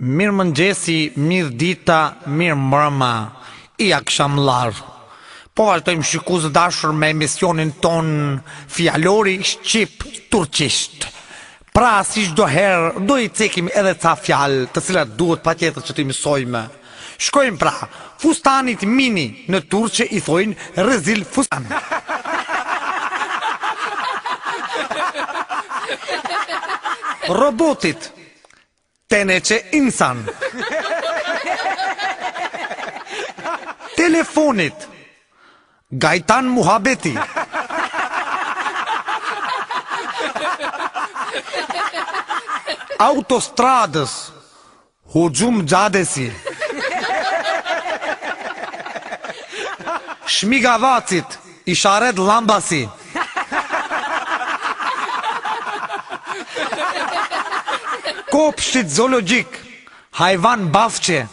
Mirë mëngjesi, mirë dita, mirë mbrëma, i akşamlar. Po vazhdojmë shikues dashur me emisionin ton Fjalori Shqip Turqisht. Pra, si çdo herë, do I cekim edhe ca fjalë, të cilat duhet patjetër që t'i mësojmë. Shkojmë pra, fustanit mini në turqe I thojnë rezil fustan. Robotit teneçe insan. Telefonit gajtan muhabeti. Autostradës hujum xhadesi. Shmigavacit isharet lambasi. Kopshtit zoologjik hajvan bafçe.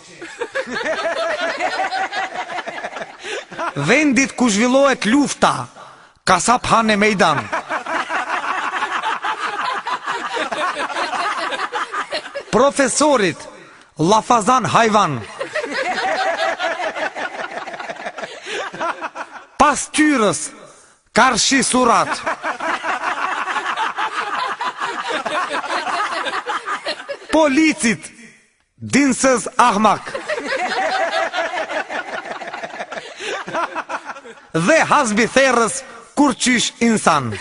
Vendit ku zhvillohet lufta kasap hane mejdan. Profesorit lafazan hajvan. Pastyrës karshi surat. Policit dinsëz ahmak. Dhe hasbi therrës kur qysh insan.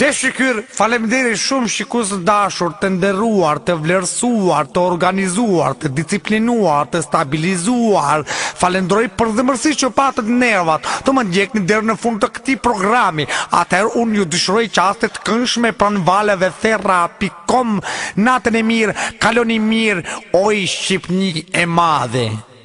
Te shkyr, faleminderit shumë shikues të dashur, të nderuar, të vlerësuar, të organizuar, të disiplinuar, të stabilizuar. Falenderoj për zemërsisht që patët nervat, të më ndjekni deri në fund të këtij programi. Atëherë unë ju dëshiroj qaste të këndshme pranë valeve therra.com. Natën e mirë, kaloni mirë, oj Shqipni e madhe.